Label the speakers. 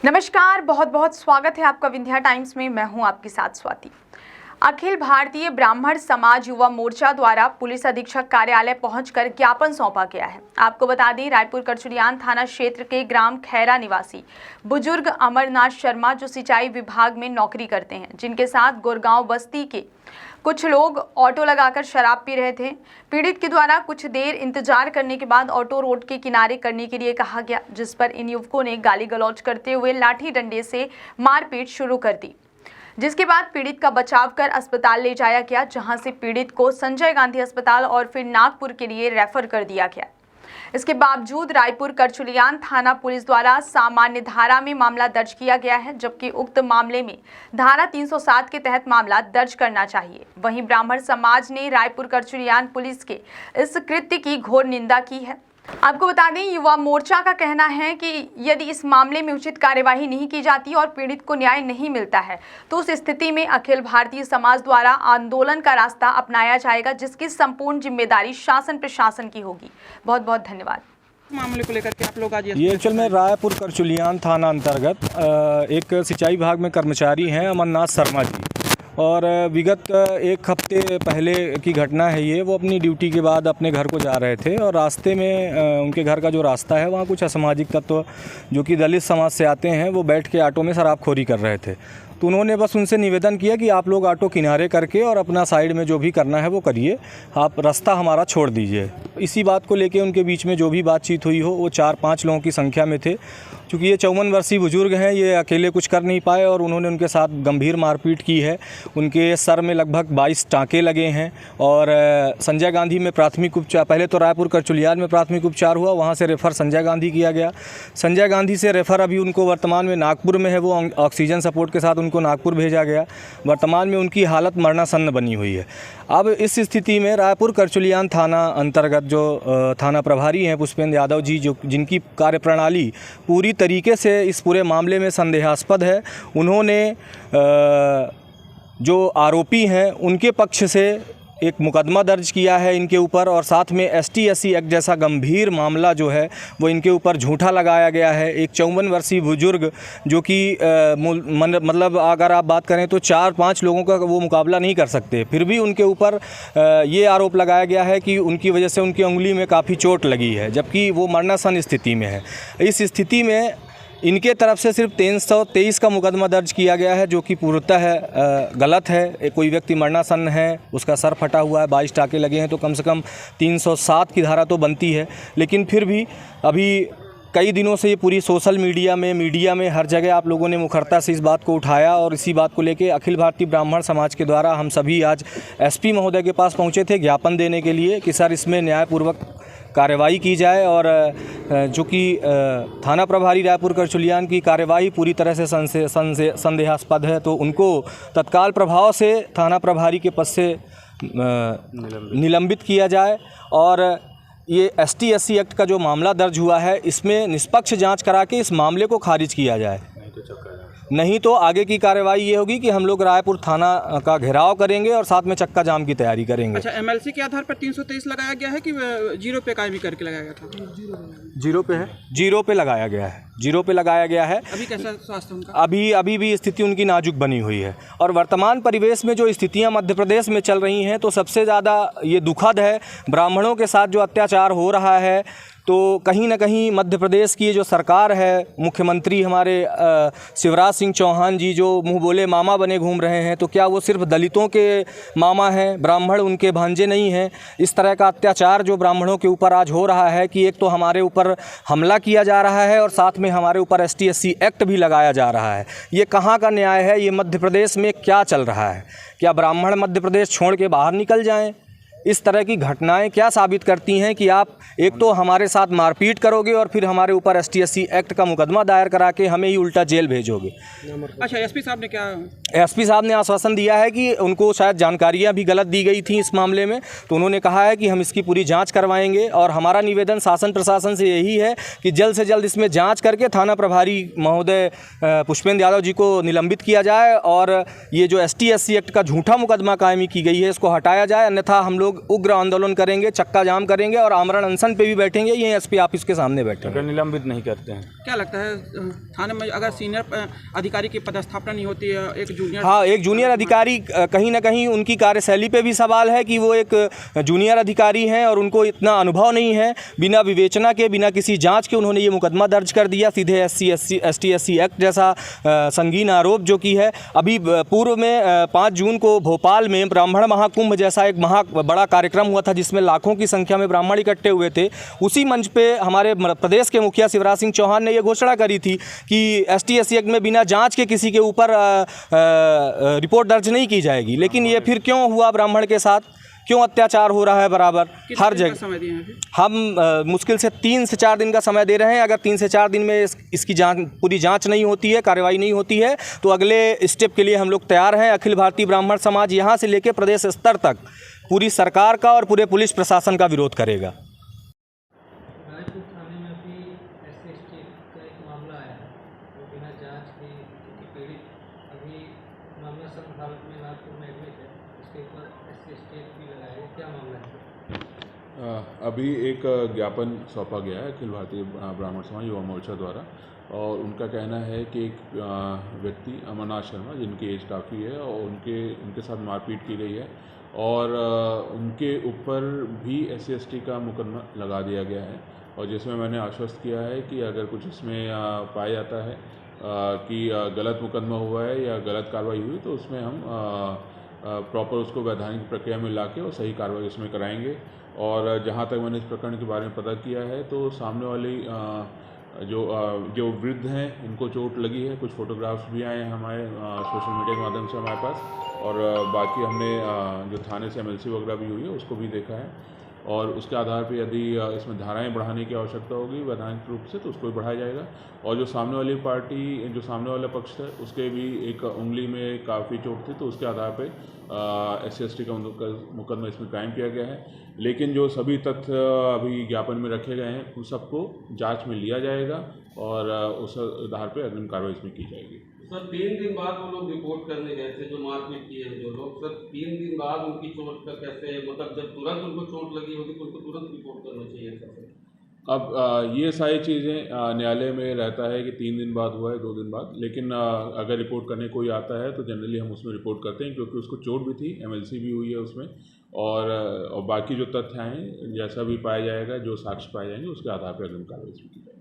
Speaker 1: नमस्कार, बहुत बहुत स्वागत है आपका विंध्या टाइम्स में। मैं हूं आपके साथ स्वाति। अखिल भारतीय ब्राह्मण समाज युवा मोर्चा द्वारा पुलिस अधीक्षक कार्यालय पहुंचकर ज्ञापन सौंपा गया है। आपको बता दें, रायपुर करचुलियान थाना क्षेत्र के ग्राम खैरा निवासी बुजुर्ग अमरनाथ शर्मा, जो सिंचाई विभाग में नौकरी करते हैं, जिनके साथ गुरगांव बस्ती के कुछ लोग ऑटो लगाकर शराब पी रहे थे। पीड़ित के द्वारा कुछ देर इंतजार करने के बाद ऑटो रोड के किनारे करने के लिए कहा गया, जिस पर इन युवकों ने गाली गलौज करते हुए लाठी डंडे से मारपीट शुरू कर दी, जिसके बाद पीड़ित का बचाव कर अस्पताल ले जाया गया, जहां से पीड़ित को संजय गांधी अस्पताल और फिर नागपुर के लिए रेफर कर दिया गया। इसके बावजूद रायपुर करचुलियान थाना पुलिस द्वारा सामान्य धारा में मामला दर्ज किया गया है, जबकि उक्त मामले में धारा 307 के तहत मामला दर्ज करना चाहिए। वहीं ब्राह्मण समाज ने रायपुर करचुलियान पुलिस के इस कृत्य की घोर निंदा की है। आपको बता दें, युवा मोर्चा का कहना है कि यदि इस मामले में उचित कार्यवाही नहीं की जाती और पीड़ित को न्याय नहीं मिलता है, तो उस स्थिति में अखिल भारतीय समाज द्वारा आंदोलन का रास्ता अपनाया जाएगा, जिसकी संपूर्ण जिम्मेदारी शासन प्रशासन की होगी। बहुत बहुत धन्यवाद।
Speaker 2: मामले को लेकर के आप लोग आज
Speaker 3: ये एक्चुअल में रायपुर करचुलियान थाना अंतर्गत एक सिंचाई विभाग में कर्मचारी हैं अमरनाथ शर्मा जी, और विगत एक हफ्ते पहले की घटना है ये। वो अपनी ड्यूटी के बाद अपने घर को जा रहे थे और रास्ते में उनके घर का जो रास्ता है वहाँ कुछ असामाजिक तत्व जो कि दलित समाज से आते हैं, वो बैठ के ऑटो में शराबखोरी कर रहे थे। तो उन्होंने बस उनसे निवेदन किया कि आप लोग ऑटो किनारे करके और अपना साइड में जो भी करना है वो करिए, आप रास्ता हमारा छोड़ दीजिए। इसी बात को लेके उनके बीच में जो भी बातचीत हुई हो, वो 4-5 लोगों की संख्या में थे। क्योंकि ये 54 वर्षीय बुजुर्ग हैं, ये अकेले कुछ कर नहीं पाए और उन्होंने उनके साथ गंभीर मारपीट की है। उनके सर में लगभग 22 टाँके लगे हैं और संजय गांधी में प्राथमिक उपचार, पहले तो रायपुर करचुलियान में प्राथमिक उपचार हुआ, वहाँ से रेफ़र संजय गांधी किया गया। संजय गांधी से रेफ़र अभी उनको वर्तमान में नागपुर में है, वो ऑक्सीजन सपोर्ट के साथ उनको नागपुर भेजा गया। वर्तमान में उनकी हालत मरणासन्न बनी हुई है। अब इस स्थिति में रायपुर करचुलियान थाना अंतर्गत जो थाना प्रभारी हैं पुष्पेंद्र यादव जी, जो जिनकी कार्यप्रणाली पूरी तरीके से इस पूरे मामले में संदेहास्पद है, उन्होंने जो आरोपी हैं उनके पक्ष से एक मुकदमा दर्ज किया है इनके ऊपर, और साथ में ST-SC एक्ट जैसा गंभीर मामला जो है वो इनके ऊपर झूठा लगाया गया है। एक 54 वर्षीय बुजुर्ग जो कि मतलब अगर आप बात करें तो 4-5 लोगों का वो मुकाबला नहीं कर सकते, फिर भी उनके ऊपर ये आरोप लगाया गया है कि उनकी वजह से उनकी उंगली में काफ़ी चोट लगी है, जबकि वो मरणासन स्थिति में है। इस स्थिति में इनके तरफ से सिर्फ 323 का मुकदमा दर्ज किया गया है, जो कि पूर्णतः गलत है। कोई व्यक्ति मरणासन्न है, उसका सर फटा हुआ है, 22 टाँके लगे हैं, तो कम से कम 307 की धारा तो बनती है। लेकिन फिर भी अभी कई दिनों से ये पूरी सोशल मीडिया में हर जगह आप लोगों ने मुखरता से इस बात को उठाया, और इसी बात को लेके अखिल भारतीय ब्राह्मण समाज के द्वारा हम सभी आज SP महोदय के पास पहुँचे थे ज्ञापन देने के लिए कि सर इसमें न्यायपूर्वक कार्रवाई की जाए, और जो कि थाना प्रभारी रायपुर करचुलियान की कार्यवाही पूरी तरह से संदेहास्पद है, तो उनको तत्काल प्रभाव से थाना प्रभारी के पद से निलंबित किया जाए। और ये ST-SC एक्ट का जो मामला दर्ज हुआ है, इसमें निष्पक्ष जांच करा के इस मामले को खारिज किया जाए, नहीं तो आगे की कार्रवाई ये होगी कि हम लोग रायपुर थाना का घेराव करेंगे और साथ में चक्का जाम की तैयारी करेंगे।
Speaker 2: अच्छा, MLC के आधार पर 323 लगाया गया है कि जीरो पे कायमी करके लगाया गया था?
Speaker 3: जीरो पे है, जीरो पे लगाया गया है, जीरो पे लगाया गया है।
Speaker 2: अभी कैसा स्वास्थ्य उनका?
Speaker 3: अभी भी स्थिति उनकी नाजुक बनी हुई है, और वर्तमान परिवेश में जो स्थितियां मध्य प्रदेश में चल रही हैं, तो सबसे ज़्यादा ये दुखद है। ब्राह्मणों के साथ जो अत्याचार हो रहा है, तो कहीं ना कहीं मध्य प्रदेश की जो सरकार है, मुख्यमंत्री हमारे शिवराज सिंह चौहान जी जो मुंह बोले मामा बने घूम रहे हैं, तो क्या वो सिर्फ दलितों के मामा हैं, ब्राह्मण उनके भांजे नहीं हैं? इस तरह का अत्याचार जो ब्राह्मणों के ऊपर आज हो रहा है कि एक तो हमारे ऊपर हमला किया जा रहा है और साथ में हमारे ऊपर ST-SC एक्ट भी लगाया जा रहा है। ये कहाँ का न्याय है? ये मध्य प्रदेश में क्या चल रहा है? क्या ब्राह्मण मध्य प्रदेश छोड़ के बाहर निकल जाएं? इस तरह की घटनाएं क्या साबित करती हैं कि आप एक तो हमारे साथ मारपीट करोगे और फिर हमारे ऊपर ST-SC एक्ट का मुकदमा दायर करा के हमें ही उल्टा जेल भेजोगे।
Speaker 2: अच्छा, SP साहब ने क्या?
Speaker 3: SP साहब ने आश्वासन दिया है कि उनको शायद जानकारियां भी गलत दी गई थी इस मामले में, तो उन्होंने कहा है कि हम इसकी पूरी जांच करवाएंगे, और हमारा निवेदन शासन प्रशासन से यही है कि जल्द से जल्द इसमें जाँच करके थाना प्रभारी महोदय पुष्पेंद्र यादव जी को निलंबित किया जाए, और ये जो ST-SC एक्ट का झूठा मुकदमा कायमी की गई है इसको हटाया जाए, अन्यथा हम लोग लोग उग्र आंदोलन करेंगे, चक्का जाम करेंगे और आमरण अनशन पे भी बैठेंगे, यहीं एसपी ऑफिस के सामने बैठेंगे।
Speaker 4: अगर निलंबित नहीं करते हैं।
Speaker 2: क्या लगता है थाने में अगर सीनियर अधिकारी की पदस्थापना नहीं होती है, एक जूनियर,
Speaker 3: हाँ, एक जूनियर अधिकारी, कहीं ना कहीं उनकी कार्यशैली पे भी सवाल है कि वो एक जूनियर अधिकारी हैं और उनको इतना अनुभव नहीं है। बिना विवेचना के, बिना किसी जांच के उन्होंने ये मुकदमा दर्ज कर दिया, सीधे ST/SC एक्ट जैसा संगीन आरोप जो कि है। अभी पूर्व में 5 जून को भोपाल में ब्राह्मण महाकुंभ जैसा एक बड़ा कार्यक्रम हुआ था जिसमें लाखों की संख्या में ब्राह्मण इकट्ठे हुए थे। उसी मंच पे हमारे प्रदेश के मुखिया शिवराज सिंह चौहान ने ये घोषणा करी थी कि ST/SC एक्ट में बिना जांच के किसी के ऊपर रिपोर्ट दर्ज नहीं की जाएगी। लेकिन ये फिर क्यों हुआ ब्राह्मण के साथ, क्यों अत्याचार हो रहा है बराबर हर जगह?
Speaker 2: समय दिए हैं?
Speaker 3: हम मुश्किल से 3 से 4 दिन का समय दे रहे हैं। अगर 3 से 4 दिन में इसकी पूरी जांच नहीं होती है, कार्रवाई नहीं होती है, तो अगले स्टेप के लिए हम लोग तैयार हैं। अखिल भारतीय ब्राह्मण समाज यहाँ से लेकर प्रदेश स्तर तक पूरी सरकार का और पूरे पुलिस प्रशासन का विरोध करेगा।
Speaker 5: रायपुर थाने में अभी SC/ST का एक मामला आया है, वो बिना जांच के कि पीड़ित अभी मामला सब हालत में नागपुर में एडमिट है, उसके ऊपर SC/ST भी लगाया है। क्या मामला है?
Speaker 6: अभी एक ज्ञापन सौंपा गया है अखिल भारतीय ब्राह्मण समाज युवा मोर्चा द्वारा, और उनका कहना है कि एक व्यक्ति अमरनाथ शर्मा, जिनकी एज काफ़ी है और उनके साथ मारपीट की गई है और उनके ऊपर भी SC/ST का मुकदमा लगा दिया गया है। और जिसमें मैंने आश्वस्त किया है कि अगर कुछ इसमें पाया जाता है कि गलत मुकदमा हुआ है या गलत कार्रवाई हुई, तो उसमें हम प्रॉपर उसको वैधानिक प्रक्रिया में लाके और सही कार्रवाई उसमें कराएंगे। और जहाँ तक मैंने इस प्रकरण के बारे में पता किया है, तो सामने वाली जो वृद्ध हैं, इनको चोट लगी है। कुछ फोटोग्राफ्स भी आए हैं हमारे सोशल मीडिया के माध्यम से हमारे पास, और बाकी हमने जो थाने से MLC वगैरह भी हुई है उसको भी देखा है, और उसके आधार पे यदि इसमें धाराएं बढ़ाने की आवश्यकता होगी वैधानिक रूप से, तो उसको भी बढ़ाया जाएगा। और जो सामने वाली पार्टी, जो सामने वाला पक्ष है, उसके भी एक उंगली में काफ़ी चोट थी, तो उसके आधार पे SC/ST का मुकदमा इसमें कायम किया गया है। लेकिन जो सभी तथ्य अभी ज्ञापन में रखे गए हैं, उन सबको जांच में लिया जाएगा और उस आधार पर अग्रिम कार्रवाई इसमें की जाएगी।
Speaker 7: सर 3 दिन बाद वो लोग रिपोर्ट करने गए थे, जो मारपीट किए जो लोग, सर 3 दिन बाद उनकी चोट का कैसे, मतलब जब तुरंत उनको चोट लगी होगी तो उनको तुरंत रिपोर्ट करना चाहिए सर?
Speaker 6: अब ये सारी चीज़ें न्यायालय में रहता है कि 3 दिन बाद हुआ है, 2 दिन बाद, लेकिन अगर रिपोर्ट करने कोई आता है तो जनरली हम उसमें रिपोर्ट करते हैं, क्योंकि उसको चोट भी थी, MLC भी हुई है उसमें, और बाकी जो तथ्य हैं, जैसा भी पाया जाएगा, जो साक्ष्य पाए जाएंगे, उसके आधार पर अग्रिम कार्रवाई की जाएगी।